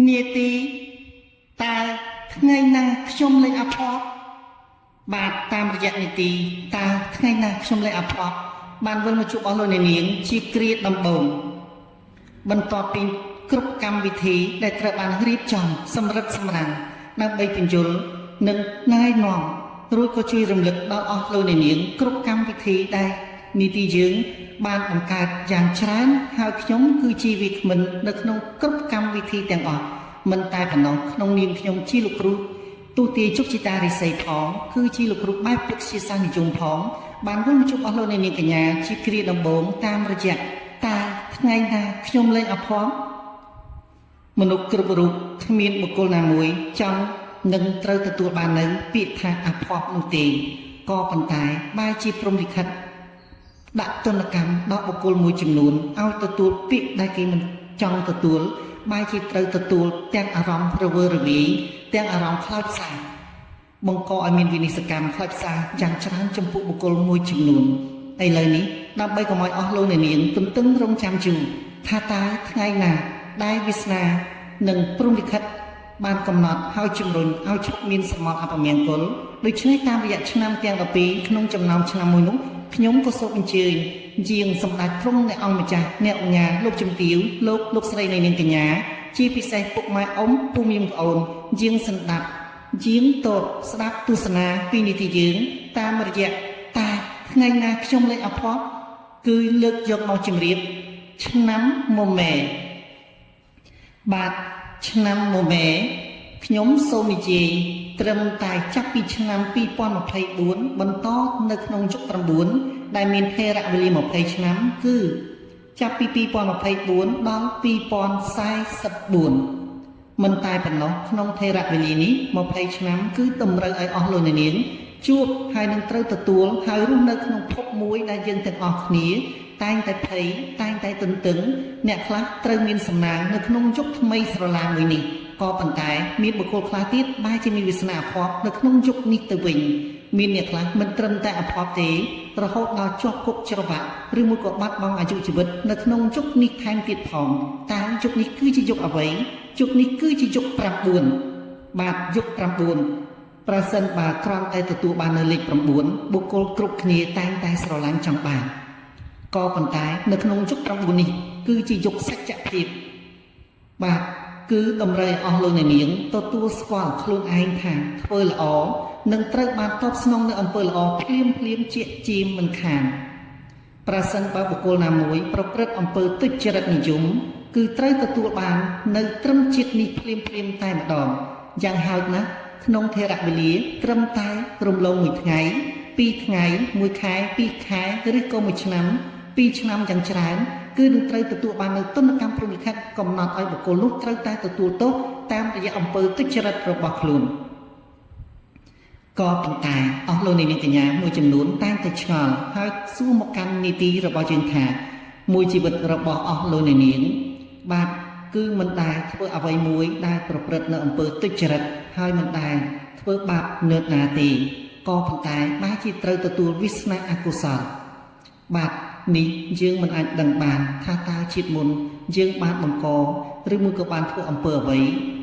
នាទីតើថ្ងៃណាខ្ញុំលេងអភ័ព្វបាទតាមរយៈនាទីតើថ្ងៃណាខ្ញុំលេងអភ័ព្វបានវិលមកជួបអស់លោកអ្នកនាងជាគ្រាដំបូងបន្ទាប់ពីគ្រប់កម្មវិធីដែលត្រូវបានរៀបចំសម្រិតសម្រាំងដើម្បីបញ្យលនិងណែនាំរួចក៏ជួយរំលឹកដល់អស់លោកអ្នកនាងគ្រប់កម្មវិធីដែលនីតិយើងបានបង្កើតយ៉ាងច្រើនហើយខ្ញុំគឺជាវាគ្មិននៅក្នុងគ្រប់កម្មវិធីទាំងអស់មិនតែប៉ុណ្ណោះក្នុងនាមខ្ញុំជាលោកគ្រូទូទាជុកជីតារិស័យផងគឺជាលោកគ្រូបែបវិទ្យាសាស្ត្រនិយមផងបានវិលមកជួបអស់លោកអ្នកនាងកញ្ញាជាគ្រាដំបូងតាមរយៈតើថ្ងៃណាខ្ញុំលេងអភ័ព្វមនុស្សគ្រប់រូបគ្មានបុគ្គលណាមួយចង់នឹងត្រូវទទួលបាននៅពាក្យថាអភ័ព្វនោះទេក៏ប៉ុន្តែបែរជាព្រំលិខិតដាក់ទណ្ឌកម្មដល់បុគ្គលមួយចំនួនឲ្យទទួលពាក្យដែលគេមិនចង់ទទួលបែរជាត្រូវទទួលទាំងអារម្មណ៍រវើរវាយទាំងអារម្មណ៍ខ្លោចផ្សាបង្កឲ្យមានវិនិស្សកម្មខ្លោចផ្សាយ៉ាងច្រើនចំពោះបុគ្គលមួយចំនួនឥឡូវនេះដើម្បីកុំឲ្យអស់លោកអ្នកនាងទន្ទឹងរង់ចាំយូរថាតើថ្ងៃណាដែលវាសនានិងព្រំលិខិតបានកំណត់ហើយជំរុញឲ្យឈប់មានសមត្ថអពមង្គលដូច្នេះតាមរយៈឆ្នាំទាំង12ក្នុងចំណោមឆ្នាំមួយនោះខ្ញុំក៏សូមអញ្ជើញយាងសម្ដេចព្រំអ្នកអង្គម្ចាស់អ្នកអញ្ញាលោកជំទាវលោកស្រីនៃនាងកញ្ញាជាពិសេសពុកម៉ែអ៊ំពូមីងប្អូនយាងសម្ដាប់យាងតបស្ដាប់ទស្សនាពីនីតិយើងតាមរយៈតែថ្ងៃណាខ្ញុំលេងអភ័ព្វគឺលើកយកមកជម្រាបឆ្នាំមមែបាទឆ្នាំមមែខ្ញុំសូមនិយាយត្រឹមតែចាប់ពីឆ្នាំ2024បន្តនៅក្នុងយុគ9ដែលមានថេរវេលា20ឆ្នាំគឺចាប់ពី2024ដល់2044មិនតែប៉ុណ្ណោះក្នុងថេរវេលានេះ20ឆ្នាំគឺតម្រូវឲ្យអស់លោកអ្នកនាងជួបហើយនឹងត្រូវទទួលហើយរស់នៅក្នុងភពមួយដែលយើងទាំងអស់គ្នាតែងតែភ័យតែងតែទន្ទឹងអ្នកខ្លះត្រូវមានសំណាងនៅក្នុងយុគថ្មីស្រឡាងមួយនេះក៏ប៉ុន្តែមានបុគ្គលខ្លះទៀតបែរជាមានវាសនាអភ័ព្វនៅក្នុងយុគនេះទៅវិញមានអ្នកខ្លះមិនត្រឹមតែអភ័ព្វទេរហូតដល់ជាប់គុកច្រវាក់ឬមួយក៏បាត់បង់អាយុជីវិតនៅក្នុងយុគនេះថែមទៀតផងតើយុគនេះគឺជាយុគអ្វីយុគនេះគឺជាយុគ9បាទយុគ9ប្រសិនបើគ្រាន់តែទទួលបាននៅលេខ9បុគ្គលគ្រប់គ្នាតែងតែស្រឡាញ់ចង់បានក៏ប៉ុន្តែនៅក្នុងយុគ9នេះគឺជាយុគសច្ចភាពបាទគឺតម្រូវឲ្យអស់លោកអ្នកនាងទទួលស្គាល់ខ្លួនឯងថាធ្វើល្អនឹងត្រូវបានតបស្នងនៅអំពើល្អភ្លាមជាជាមិនខានប្រសិនបើបុគ្គលណាមួយប្រព្រឹត្តអំពើទុច្ចរិតនិយមគឺត្រូវទទួលបាននៅត្រឹមជាតិនេះភ្លាមតែម្ដងយ៉ាងហោចណាស់ក្នុងថេរវេលាត្រឹមតែរំលង1ថ្ងៃ2ថ្ងៃ1ខែ2ខែឬក៏1ឆ្នាំ2ឆ្នាំយ៉ាងច្រើនគឺនឹងត្រូវទទួលបាននៅទណ្ឌកម្មព្រំលិខិតកំណត់ឲ្យបុគ្គលនោះត្រូវតែទទួលទោសតាមរយៈអំពើទុច្ចរិតរបស់ខ្លួនក៏ប៉ុន្តែអស់លោកនាងកញ្ញាមួយចំនួនតែងតែឆ្ងល់ហើយសួរមកកាន់នីតិរបស់យើងថាមួយជីវិតរបស់អស់លោកនាងបាទគឺមិនដែលធ្វើអ្វីមួយដែលប្រព្រឹត្តនៅអំពើទុច្ចរិតហើយមិនដែលធ្វើបាបនឿណាទេក៏ប៉ុន្តែបែរជាត្រូវទទួលវាសនាអកុសលបាទនេះយើងមិនអាចដឹងបានថាតើជាតិមុនយើងបានបង្កឬមួយក៏បានធ្វើអំពើអ្វី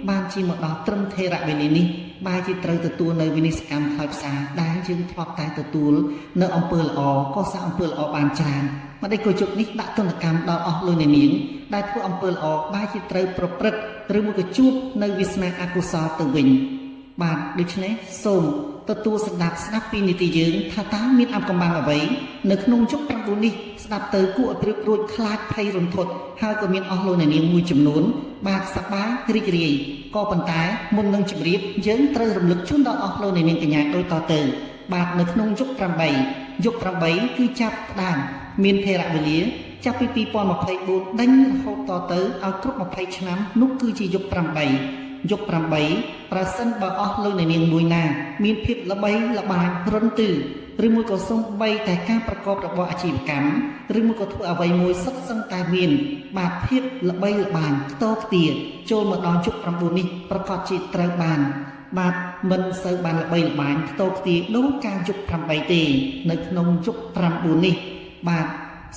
បានជាមកដល់ត្រឹមថេរវេលានេះបែរជាត្រូវទទួលនៅវិនិស្សកម្មខ្លោចផ្សាដែលយើងធ្លាប់តែទទួលនៅអំពើល្អក៏សាងអំពើល្អបានច្រើនមកđâyក៏ជប់នេះដាក់ទណ្ឌកម្មដល់អស់លោកអ្នកនាងដែលធ្វើអំពើល្អបែរជាត្រូវប្រព្រឹត្តឬមួយក៏ជួបនៅវាសនាអកុសលទៅវិញបាទដូច្នេះសូមទទួលស្ដាប់ពីនីតិយើងថាតើមានអំកំបាំងអ្វីនៅក្នុងយុគ9នេះស្ដាប់ទៅគួរឲ្យព្រៀបរួចខ្លាចភ័យរន្ធត់ហើយក៏មានអស់លោកអ្នកនាងមួយចំនួនបាទសប្បាយរីករាយក៏ប៉ុន្តែមុននឹងជម្រាបយើងត្រូវរំលឹកជូនដល់អស់លោកអ្នកនាងកញ្ញាដូចតទៅបាទនៅក្នុងយុគ8យុគ8គឺចាប់ផ្ដើមមានថេរវេលាចាប់ពី2024ដេញរហូតតទៅឲ្យគ្រប់20ឆ្នាំនោះគឺជាយុគ8យុគ8ប្រសិនបើអស់លោកអ្នកនាងមួយណាមានភាពល្បីល្បាញរុនទឺឬមួយក៏សំបីតែការប្រកបរបរអាជីវកម្មឬមួយក៏ធ្វើអ្វីមួយសុទ្ធសឹងតែមានបាទភាពល្បីល្បាញខ្ទរខ្ទាចូលមកដល់យុគ9នេះប្រកាសជាត្រូវបានបាទមិនសូវបានល្បីល្បាញខ្ទរខ្ទាដូចការយុគ8ទេនៅក្នុងយុគ9នេះបាទ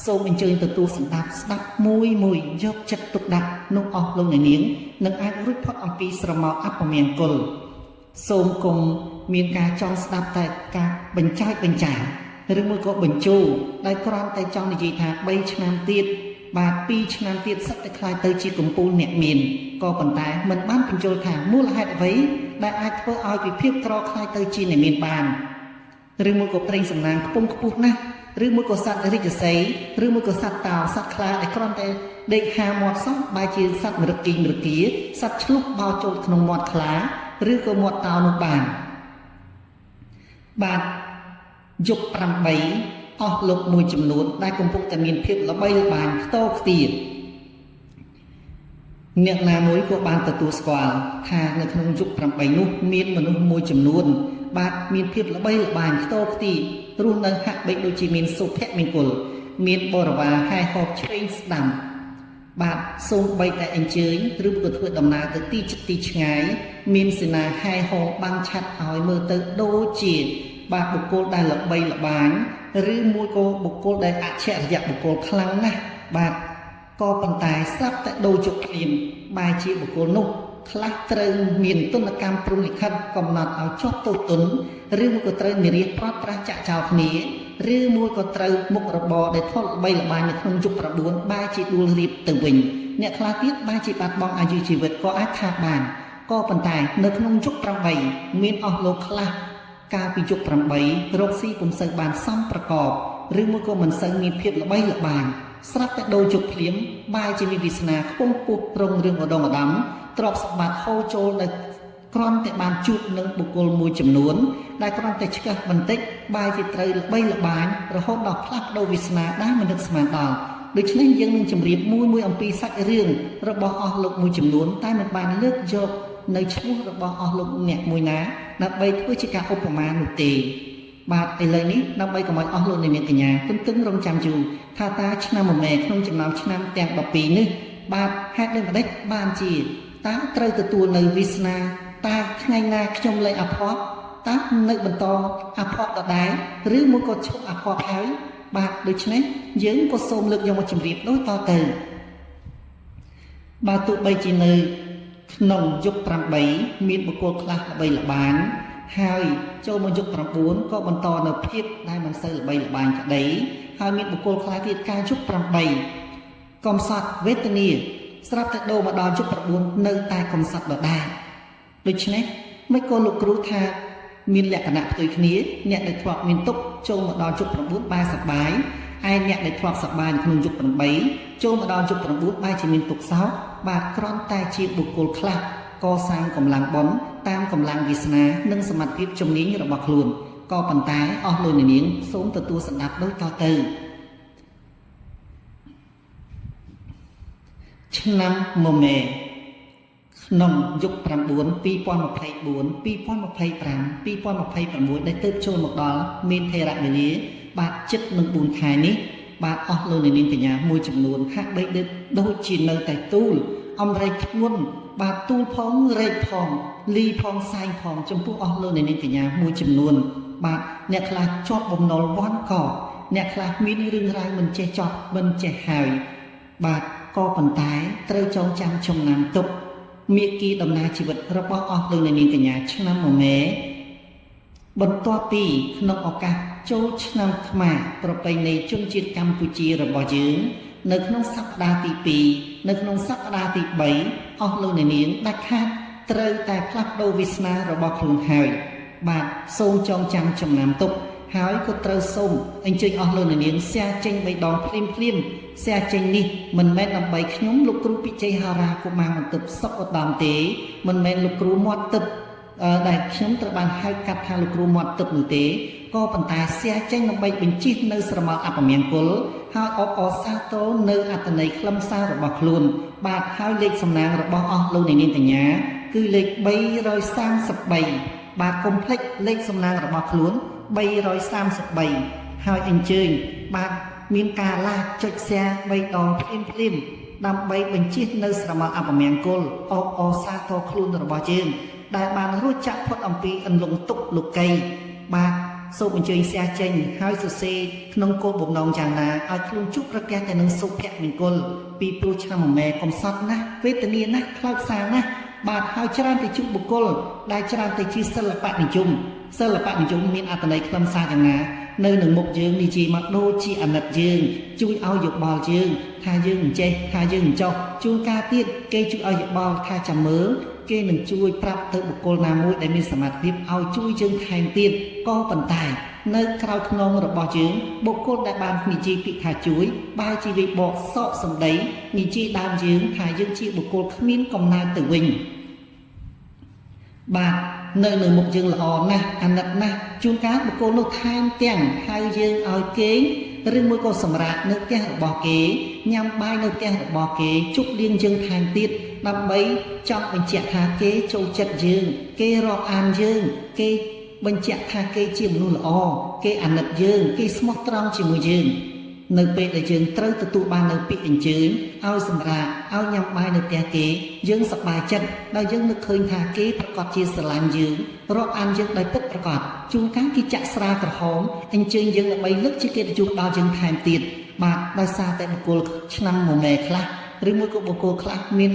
សូមអញ្ជើញទទួលស្ដាប់មួយយកចិត្តទុកដាក់នោះអស់លោកអ្នកនាងនឹងអាចរួចផុតអំពីស្រមោលអពមង្គលសូមគុំមានការចង់ស្ដាប់តែការបញ្ចាឬមួយក៏បញ្ជូរដោយគ្រាន់តែចង់និយាយថា3ឆ្នាំទៀតបាទ2ឆ្នាំទៀតសិតតែខ្លាយទៅជាកំពូលអ្នកមានក៏ប៉ុន្តែមិនបានបញ្ជូលថាមូលហេតុអ្វីដែលអាចធ្វើឲ្យពិភពក្រខ្លាយទៅជាអ្នកមានបានឬមួយក៏ព្រេងសំណាងខ្ពង់ខ្ពស់ណាស់ឬមួយក៏សត្វរាជសីឬមួយក៏សត្វតោសត្វខ្លាដែលគ្រាន់តែដេកហាមាត់សោះបែរជាសត្វមរឹកគាសត្វឆ្លុះបោចូលក្នុងមាត់ខ្លាឬក៏មាត់តោនោះបានបាទយុគ8អស់លោកមួយចំនួនដែលកំពុងតែមានភាពល្បីល្បាញខ្ទរខ្ទាអ្នកណាមួយក៏បានទទួលស្គាល់ថានៅក្នុងយុគ8នោះមានមនុស្សមួយចំនួនបាទមានភាពល្បីល្បាញខ្ទរខ្ទារស់នៅហាក់បីដូចជាមានសុភមង្គលមានបរិវារហែហោបឆ្វេងស្ដាំបាទសូមបីតែអញ្ជើញឬក៏ធ្វើដំណើរទៅទីជិតទីឆ្ងាយមានសេនាហែហោបាំងឆាត់ឲ្យមើលទៅដូចជាបាទបុគ្គលដែលល្បីល្បាញឬមួយក៏បុគ្គលដែលអច្ឆរិយៈបុគ្គលខ្លាំងណាស់បាទក៏ប៉ុន្តែស្រាប់តែដូរជោគភ្លាមបែរជាបុគ្គលនោះខ្លះត្រូវមានទនកម្មព្រំលិខិតកំណត់ឲ្យជាប់ទោសទណ្ឌឬមួយក៏ត្រូវនិរាសប្រត់ប្រាស់ចាក់ចោលគ្នាឬមួយក៏ត្រូវមុខរបរដែលធ្លាប់ល្បីល្បាញនៅក្នុងយុគ9បែរជាដួលរៀបទៅវិញអ្នកខ្លះទៀតបែរជាបាត់បង់អាយុជីវិតក៏អាចថាបានក៏ប៉ុន្តែនៅក្នុងយុគ8មានអស់លោកខ្លះកាលពីយុគ8រកស៊ីពុំសូវបានសមប្រកបឬមួយក៏មិនសូវមានភាពល្បីល្បាញស្រាប់តែដូរយុគភ្លាមបែរជាមានវាសនាខ្ពង់ខ្ពស់រងរឿងឧត្តមឧត្តមទ្រព្យសម្បត្តិហូរចូលនៅគ្រាន់តែបានជួបនឹងបុគ្គលមួយចំនួនដែលគ្រាន់តែឆ្កឹះបន្តិចបែរជាត្រូវល្បីល្បាញរហូតដល់ផ្លាស់ប្ដូរវាសនាដែលមិននឹកស្មានដល់ដូច្នេះយើងនឹងជម្រាបមួយអំពីសាច់រឿងរបស់អស់លោកមួយចំនួនតែមិនបានលើកយកនៅឈ្មោះរបស់អស់លោកអ្នកមួយណាដើម្បីធ្វើជាការឧបមានោះទេបាទឥឡូវនេះដើម្បីកុំឲ្យអស់លោកអ្នកនាងកញ្ញាទន្ទឹងរង់ចាំយូរថាតើឆ្នាំមមែក្នុងចំណោមឆ្នាំទាំង12នេះបាទហេតុដូចម្ដេចបានជាតើត្រូវទទួលនៅវាសនាតើថ្ងៃណាខ្ញុំលែងអភ័ព្វតើនៅបន្តអភ័ព្វដដែលឬមួយក៏ឈប់អភ័ព្វហើយបាទដូច្នេះយើងក៏សូមលើកយកមកជម្រាបដូចតទៅបាទទោះបីជានៅក្នុងយុគ8មានបុគ្គលខ្លះល្បីល្បាញហើយចូលមកយុគ9ក៏បន្តនៅភាពដែលមិនសូវល្បីល្បាញក្តីហើយមានបុគ្គលខ្លះទៀតការយុគ8កំសត់វេទនាស្រាប់តែដូរមកដល់យុគ9នៅតែកំសត់ដដែលដូច្នេះមិនក៏លោកគ្រូថាមានលក្ខណៈផ្ទុយគ្នាអ្នកដែលធ្លាប់មានទុក្ខចូលមកដល់យុគ9បែរសប្បាយឯអ្នកដែលធ្លាប់សប្បាយក្នុងយុគ8ចូលមកដល់យុគ9បែរជាមានទុក្ខសោកបាទគ្រាន់តែជាបុគ្គលខ្លះកសាងកម្លាំងបុណ្យតាមកម្លាំងវាសនានិងសមត្ថភាពជំនាញរបស់ខ្លួនក៏ប៉ុន្តែអស់លោកអ្នកនាងសូមទទួលស្ដាប់ដូចតទៅឆ្នាំមមែក្នុងយុគ9 2024 2025 2026ដែលទើបចូលមកដល់មានថេរវេលាបាទជិតនឹង4ខែនេះបាទអស់លោកអ្នកនាងកញ្ញាមួយចំនួនហាក់បីដូចជានៅតែទូលអំរែកធ្ងន់បាទទូលផងរែកផងលីផងសែងផងចំពោះអស់លោកអ្នកនាងកញ្ញាមួយចំនួនបាទអ្នកខ្លះជាប់បំណុលវាន់កអ្នកខ្លះមានរឿងរ៉ាវមិនចេះចប់មិនចេះហើយបាទក៏ប៉ុន្តែត្រូវចងចាំចំណាំទុកមេគីដំណើរជីវិតរបស់អស់លោកអ្នកនាងកញ្ញាឆ្នាំមមែបន្ទាប់ពីក្នុងឱកាសចូលឆ្នាំខ្មែរប្រពៃណីជនជាតិកម្ពុជារបស់យើងនៅក្នុងសប្តាហ៍ទី2នៅក្នុងសប្តាហ៍ទី3អស់លោកអ្នកនាងដាច់ខាតត្រូវតែផ្លាស់ប្ដូរវាសនារបស់ខ្លួនហើយបាទសូមចងចាំចំណាំទុកហើយក៏ត្រូវសូមអញ្ជើញអស់លោកអ្នកនាងshareចេញ3ដងភ្លាមshareចេញនេះមិនមែនដើម្បីខ្ញុំលោកគ្រូពិជ័យហារាកុមារបន្ទិបសុខឧត្តមទេមិនមែនលោកគ្រូមាត់ទឹកដែលខ្ញុំត្រូវបានហៅកាត់ថាលោកគ្រូមាត់ទឹកនោះទេក៏ប៉ុន្តែshareចេញដើម្បីបញ្ជិះនៅស្រមោលអពមង្គលហើយអបអរសាទរនៅអត្ថន័យខ្លឹមសាររបស់ខ្លួនបាទហើយលេខសំណាងរបស់អស់លោកអ្នកនាងកញ្ញាគឺលេខ333បាទកុំភ្លេចលេខសំណាងរបស់ខ្លួន333ហើយអញ្ជើញបាទមានការឡាកចុចshare 3ដងភ្លាមដើម្បីបញ្ជិះនៅស្រមោលអពមង្គលអបអរសាទរខ្លួនរបស់យើងដែលបានរួចចាក់ផុតអំពីអន្លង់ទុក្ខលោកីបាទ សូមអញ្ជើញแชร์ចេញហើយសរសេរក្នុងគោលបំណងយ៉ាងណាឲ្យខ្លួនជួបប្រទះតែនឹងសុភមង្គលពីព្រោះឆ្នាំម៉ែកំសត់ណាស់វេទនាណាស់ខ្លោចផ្សាណាស់បាទហើយច្រើនទៅជួបបុគ្គលដែលច្រើនទៅជាសិល្បៈនិយមមានអត្ថន័យខ្លឹមសារយ៉ាងណានៅនឹងមុខយើងនិយាយមកដូចជាអាណិតយើងជួយឲ្យយោបល់យើងថាយើងមិនចេះថាយើងមិនចោះជួនកាលទៀតគេជួយឲ្យយោបល់ថាចាំមើលគេនឹងជួយប្រាប់ទៅបុគ្គលណាមួយដែលមានសមត្ថភាពឲ្យជួយយើងថែមទៀតក៏ប៉ុន្តែនៅក្រៅខ្នងរបស់យើងបុគ្គលដែលបាននិយាយពាក្យថាជួយបែរជាវាបកសក់សម្ដីនិយាយដើមយើងថាយើងជាបុគ្គលគ្មានកំណើតទៅវិញបាទនៅមុខយើងល្អណាស់អាណិតណាស់ជួនកាលបុគ្គលនោះថែមទាំងហៅយើងឲ្យគេងឬមួយក៏សម្រាប់នៅផ្ទះរបស់គេញ៉ាំបាយនៅផ្ទះរបស់គេជប់លៀងយើងថែមទៀតដើម្បីចង់បញ្ជាក់ថាគេចូលចិត្តយើងគេរាប់អានយើងគេបញ្ជាក់ថាគេជាមនុស្សល្អគេអាណិតយើងគេស្មោះត្រង់ជាមួយយើងនៅពេលដែលយើងត្រូវទទួលបាននៅពាក្យអញ្ជើញឲ្យសម្រាប់ឲ្យញ៉ាំបាយនៅផ្ទះគេយើងសប្បាយចិត្តដែលយើងនឹកឃើញថាគេប្រកាសជាស្រឡាញ់យើងរាប់អានយើងដោយពិតប្រាកដជួនកាលគេចាក់ស្រាក្រហមអញ្ជើញយើងដើម្បីលើកជាកិត្តិយសដល់យើងថែមទៀតបាទដោយសារតែបុគ្គលឆ្នាំម៉ែខ្លះឬមួយក៏បុគ្គលខ្លះមាន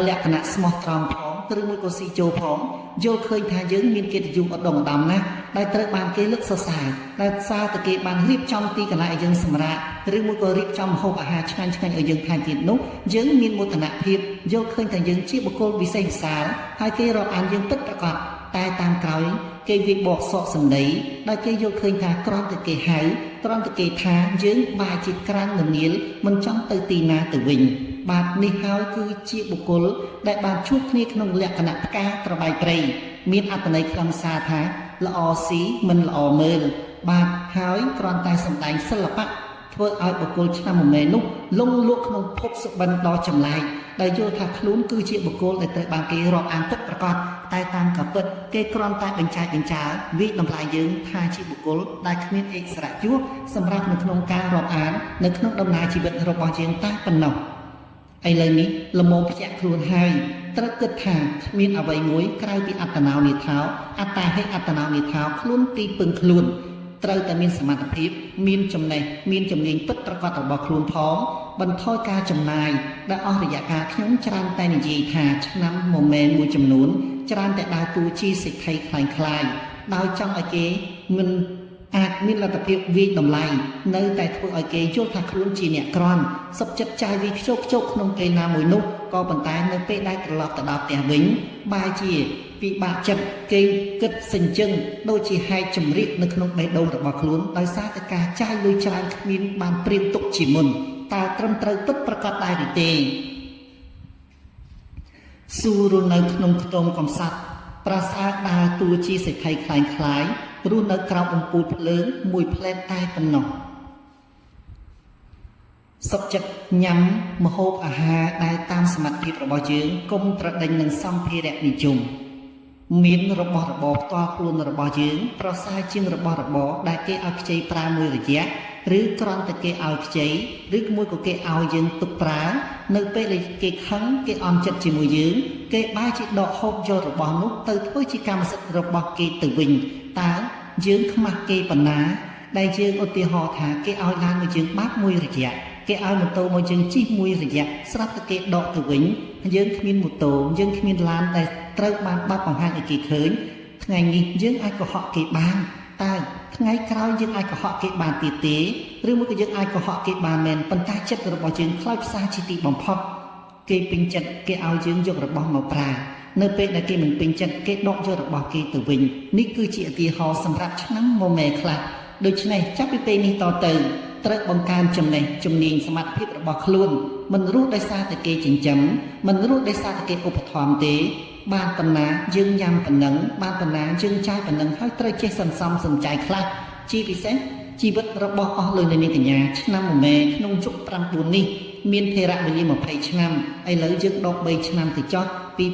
លក្ខណៈស្មោះត្រង់ផងឬមួយក៏ស៊ីជោផងយល់ឃើញថាយើងមានកិត្តិយសឧត្តមឧត្តមណាស់ដែលត្រូវបានគេលើកសរសើរដែលសារតែគេបានរៀបចំទីកន្លែងឲ្យយើងសម្រាកឬមួយក៏រៀបចំម្ហូបអាហារឆ្ងាញ់ៗឲ្យយើងថែមទៀតនោះយើងមានមោទនភាពយល់ឃើញថាយើងជាបុគ្គលវិសេសវិសាលហើយគេរាប់អានយើងពិតប្រាកដតែតាមក្រោយគេវាបកសក់សម្ដីដោយគេយល់ឃើញថាគ្រាន់តែគេហៅគ្រាន់តែគេថាយើងបែរជាក្រាំងននៀលមិនចង់ទៅទីណាទៅវិញបាទនេះហើយគឺជាបុគ្គលដែលបានជួបគ្នាក្នុងលក្ខណៈផ្កាត្របែកព្រៃមានអត្ថន័យខ្លឹមសារថាល្អស៊ីមិនល្អមើលបាទហើយគ្រាន់តែសម្ដែងសិល្បៈធ្វើឲ្យបុគ្គលឆ្នាំម៉ែនោះលងលក់ក្នុងភពសុបិនដ៏ចម្លែកដែលយល់ថាខ្លួនគឺជាបុគ្គលដែលត្រូវបានគេរាប់អានពិតប្រាកដតែតាមការពិតគេគ្រាន់តែបញ្ចែកបញ្ចាវិតម្លៃយើងថាជាបុគ្គលដែលគ្មានឯកសារយោគសម្រាប់នៅក្នុងការរាប់អាននៅក្នុងដំណើរជីវិតរបស់យើងតែប៉ុណ្ណោះឥឡូវនេះលំមភ្ញាក់ខ្លួនហើយត្រូវគិតថាគ្មានអ្វីមួយក្រៅពីអត្តនោនិថោអត្តាហិអត្តនោនិថោខ្លួនទីពឹងខ្លួនត្រូវតែមានសមត្ថភាពមានចំណេះមានជំនាញពិតប្រាកដរបស់ខ្លួនផងបន្ថយការចំណាយដែលអស់រយៈកាលខ្ញុំច្រើនតែនិយាយថាឆ្នាំម៉ែមួយចំនួនច្រើនតែដើរតួជាសេដ្ឋីคล้ายៗដោយចង់ឲ្យគេមិនអាចមានលទ្ធភាពវាយតម្លៃនៅតែធ្វើឲ្យគេយល់ថាខ្លួនជាអ្នកក្រន់សុខចិត្តចាយវាខ្ជោគក្នុងពេលណាមួយនោះក៏ប៉ុន្តែនៅពេលដែលត្រឡប់ទៅដល់ផ្ទះវិញបែរជាពិបាកចិត្តគេគិតសិញ្ជឹងដូចជាហែកចម្រៀកនៅក្នុងបេះដូងរបស់ខ្លួនដោយសារតែការចាយលុយច្រើនគ្មានបានព្រៀងទុកជាមុនតើត្រឹមត្រូវពិតប្រាកដដែរឬទេសួរនៅក្នុងខ្ទមកំសត់ប្រាសាទដើរតួជាសេដ្ឋីคล้ายៗរស់នៅក្រោមអំពូលភ្លើងមួយផ្លែតតែប៉ុណ្ណោះសុខចិត្តញ៉ាំម្ហូបអាហារដែលតាមសមត្ថភាពរបស់យើងកុំប្រដេញនឹងសម្ភារៈនិយមមានរបស់របរផ្ទាល់ខ្លួនរបស់យើងប្រសើរជាងរបស់របរដែលគេឲ្យខ្ចីប្រើមួយរយៈឬគ្រាន់តែគេឲ្យខ្ចីឬមួយក៏គេឲ្យយើងទុកប្រើនៅពេលដែលគេខឹងគេអន់ចិត្តជាមួយយើងគេបែរជាដកហូបយករបស់នោះទៅធ្វើជាកម្មសិទ្ធិរបស់គេទៅវិញតើយើងខ្មាស់គេប៉ុណ្ណាដែលយើងឧទាហរណ៍ថាគេឲ្យឡានមកយើងបាក់មួយរយៈគេឲ្យម៉ូតូមកយើងជិះមួយរយៈស្រាប់តែគេដកទៅវិញយើងគ្មានម៉ូតូយើងគ្មានឡានដែលត្រូវបានបាត់បង្ហាញឲ្យគេឃើញថ្ងៃនេះយើងអាចកុហកគេបានតើថ្ងៃក្រោយយើងអាចកុហកគេបានទៀតទេឬមួយក៏យើងអាចកុហកគេបានមែនប៉ុន្តែចិត្តរបស់យើងខ្លោចផ្សាជាទីបំផុតគេពេញចិត្តគេឲ្យយើងយករបស់មកប្រើនៅពេលដែលគេមិនពេញចិត្តគេដកយករបស់គេទៅវិញនេះគឺជាឧទាហរណ៍សម្រាប់ឆ្នាំម៉ែខ្លះដូច្នេះចាប់ពីពេលនេះតទៅត្រូវបង្កើនចំណេះជំនាញសមត្ថភាពរបស់ខ្លួនមិនរស់ដោយសារតែគេចិញ្ចឹមមិនរស់ដោយសារតែគេឧបត្ថម្ភទេបានប៉ុណ្ណាយើងញ៉ាំប៉ុណ្ណឹងបានប៉ុណ្ណាយើងចាយប៉ុណ្ណឹងហើយត្រូវចេះសន្សំសំចៃខ្លះជាពិសេសជីវិតរបស់អស់លោកនាងកញ្ញាឆ្នាំម៉ែក្នុងយុគ9នេះមានថេរវេលា20ឆ្នាំឥឡូវយើងដក3ឆ្នាំទៅចុះ2024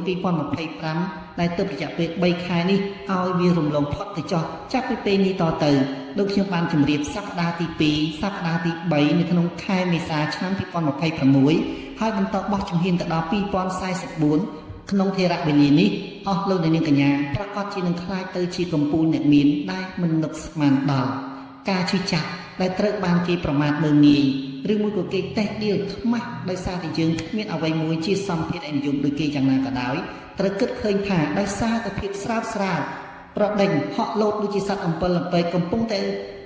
2025ដែលទៅរយៈពេល3ខែនេះឲ្យវារំលងផុតទៅចុះចាប់ពីពេលនេះតទៅដូចខ្ញុំបានជម្រាបសប្តាហ៍ទី2សប្តាហ៍ទី3នៅក្នុងខែមេសាឆ្នាំ2026ហើយបន្តបោះជំហានទៅដល់2044 ក្នុងធេរវិញ្ញាណនេះអស់លោកនាងកញ្ញាប្រកាសជានឹងខ្លាចទៅជាកំពូលអ្នកមានដែលមិននឹកស្មានដល់ការជឿចាក់ដែលត្រូវបានគេប្រមាថមើលងាយឬមួយក៏គេតេះដៀលខ្មាស់ដោយសារតែយើងគ្មានអ្វីមួយជាសម្ភារៈនិយមដូចគេយ៉ាងណាក៏ដោយត្រូវគិតឃើញថាដោយសារតែភាពស្រាលប្រដេញហក់លោតដូចជាសត្វអំពិលអំពែកកំពុងតែ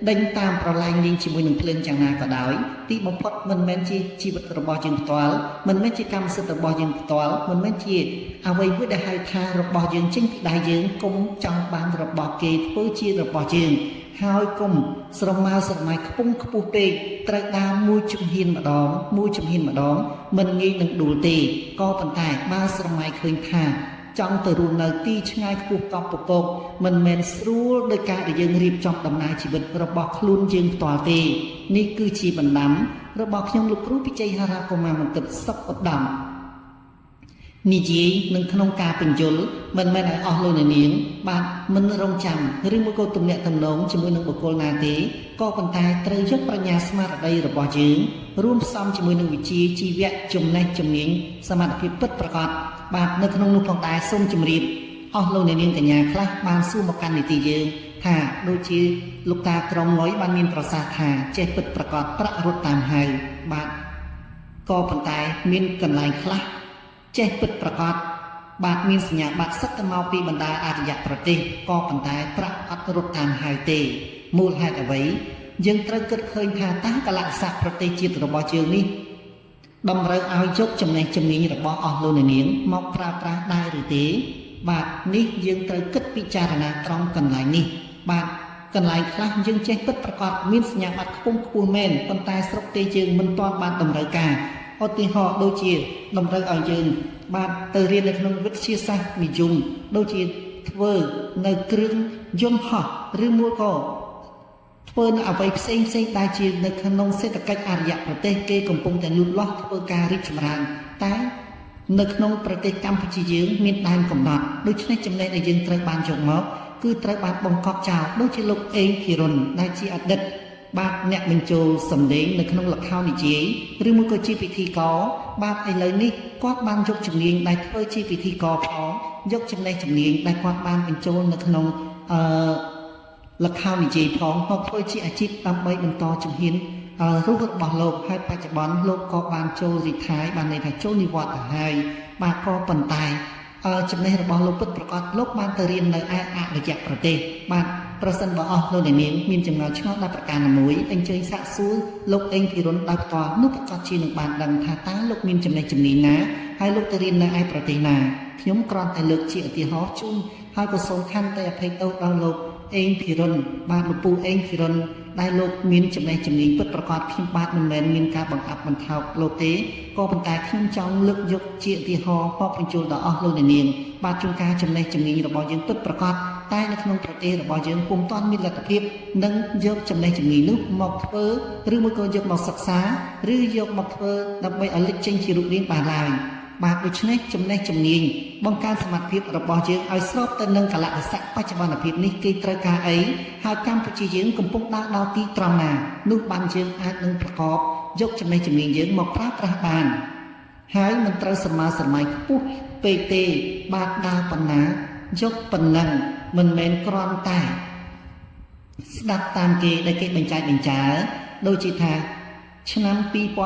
ដេញតាមប្រឡាយលេងជាមួយនឹងភ្លើងយ៉ាងណាក៏ដោយទីបំផុតមិនមែនជាជីវិតរបស់យើងផ្ទាល់មិនមែនជាកម្មសិទ្ធិរបស់យើងផ្ទាល់មិនមែនជាអ្វីមួយដែលហៅថារបស់យើងចេញពីដៃយើងគុំចង់បានរបស់គេធ្វើជារបស់យើងហើយគុំស្រមើស្រមៃខ្ពង់ខ្ពស់ពេកត្រូវដើរមួយជំហានម្ដងមិនងាយនឹងដួលទេក៏ប៉ុន្តែបើស្រមៃឃើញថាចង់ទៅរស់នៅទីឆ្ងាយខ្ពស់កប់ពពកមិនមែនស្រួលដោយការដែលយើងរៀបចំដំណើរជីវិតរបស់ខ្លួនយើងផ្ទាល់ទេនេះគឺជាបណ្ដាំរបស់ខ្ញុំលោកគ្រូពិជ័យហារ៉ាកុមារមន្ទិតសុខឧត្តមនិយាយនឹងក្នុងការបញ្យលមិនមែនឲ្យអស់លោកនាងបាទមិនរងចាំឬមួយក៏ទំនាក់ទំនងជាមួយនឹងបុគ្គលណាទេក៏ប៉ុន្តែត្រូវយកប្រាជ្ញាស្មារតីរបស់យើងរួមផ្សំជាមួយនឹងវិជ្ជាជីវៈចំណេះជំនាញសមត្ថភាពពិតប្រាកដបាទនៅក្នុងនោះផងដែរសូមជម្រាបអស់លោកនាងកញ្ញាខ្លះបានសួរមកកាន់នីតិយើងថាដូចជាលោកតាក្រុងងុយបានមានប្រសាសន៍ថាចេះពិតប្រាកដប្រាក់រត់តាមហៅបាទក៏ប៉ុន្តែមានកន្លែងខ្លះចេះពិតប្រាកដបាទមានសញ្ញាបត្រសិតទៅមកពីបណ្ដាអរិយប្រទេសក៏ប៉ុន្តែប្រាក់អត់រត់តាមហៅទេមូលហេតុអ្វីយើងត្រូវគិតឃើញថាតើកលៈស័កប្រទេសជាតិរបស់យើងនេះតម្រូវឲ្យយកចំណេះជំនាញរបស់អស់លោកនាងមកប្រើប្រាស់ដែរឬទេបាទនេះយើងត្រូវគិតពិចារណាត្រង់កន្លែងនេះបាទកន្លែងខ្លះយើងចេះពិតប្រាកដមានសញ្ញាបត្រខ្ពង់ខ្ពស់មែនប៉ុន្តែស្រុកទេយើងមិនទាន់បានតម្រូវការឧទាហរណ៍ដូចជាតម្រូវឲ្យយើងបាទទៅរៀននៅក្នុងវិទ្យាសាស្ត្រនិយមដូចជាធ្វើនៅគ្រឿងយន្តហោះឬមួយក៏ធ្វើនៅអ្វីផ្សេងដែលជានៅក្នុងសេដ្ឋកិច្ចអរិយប្រទេសគេកំពុងតែលូតលាស់ធ្វើការរីកចម្រើនតែនៅក្នុងប្រទេសកម្ពុជាយើងមានដែនកំណត់ដូច្នេះចំណេះដែលយើងត្រូវបានយកមកគឺត្រូវបានបង្កប់ចោលដូចជាលោកអេងភិរុនដែលជាអតីតបាទអ្នកបញ្ចូលសម្លេងនៅក្នុងល្ខោននិយាយឬមួយក៏ជាពិធីករបាទឥឡូវនេះគាត់បានយកជំនាញដែលធ្វើជាពិធីករផងយកចំណេះជំនាញដែលគាត់បានបញ្ចូលនៅក្នុងល្ខោននិយាយផងមកធ្វើជាអាជីពដើម្បីបន្តជំហានរស់របស់លោកហើយបច្ចុប្បន្នលោកក៏បានចូលរីថែបានន័យថាចូលនិវត្តន៍ទៅហើយបាទក៏ប៉ុន្តែចំណេះរបស់លោកពិតប្រាកដលោកបានទៅរៀននៅឯអរិយប្រទេសបាទប្រសិនបើអស់លោកនាងមានចំណងឆ្ងល់ដល់ប្រការណាមួយអញ្ជើញសាកសួរលោកអេងភិរុនដោយផ្ទាល់នោះប្រកាសជានឹងបានដឹងថាតើលោកមានចំណេះជំនាញណាហើយលោកទៅរៀននៅឯប្រទេសណាខ្ញុំគ្រាន់តែលើកជាឧទាហរណ៍ជូនហើយក៏សូមខន្តីអភ័យទោសដល់លោកអេងភិរុនបាទលោកពូអេងភិរុនដែលលោកមានចំណេះជំនាញពិតប្រាកដខ្ញុំបាទមិនមែនមានការបង្អាប់បន្ថោកលោកទេក៏ប៉ុន្តែខ្ញុំចង់លើកយកជាឧទាហរណ៍មកបញ្ចូលដល់អស់លោកនាងបាទជួនកាលចំណេះជំនាញរបស់យើងពិតប្រាកដតែនៅក្នុងប្រទេសរបស់យើងពុំទាន់មានលទ្ធភាពនឹងយកចំណេះជំនាញនោះមកធ្វើឬមួយក៏យកមកសិក្សាឬយកមកធ្វើដើម្បីឲ្យលេចចេញជារូបរាងបានឡើយបាទដូច្នេះចំណេះជំនាញបង្កើនសមត្ថភាពរបស់យើងឲ្យស្របទៅនឹងកលៈទេសៈបច្ចុប្បន្នភាពនេះគេត្រូវការអីហើយកម្ពុជាយើងកំពុងដើរដល់ទីត្រង់ណានោះបានយើងអាចនឹងប្រកបយកចំណេះជំនាញយើងមកប្រើប្រាស់បានហើយមិនត្រូវស្រមើស្រមៃខ្ពស់ពេកទេបាទដើរប៉ុណ្ណាយកប៉ុណ្ណឹងមិនមែនគ្រាន់តែស្ដាប់តាមគេដែលគេបញ្ចែកបញ្ចើដូចជាថាឆ្នាំ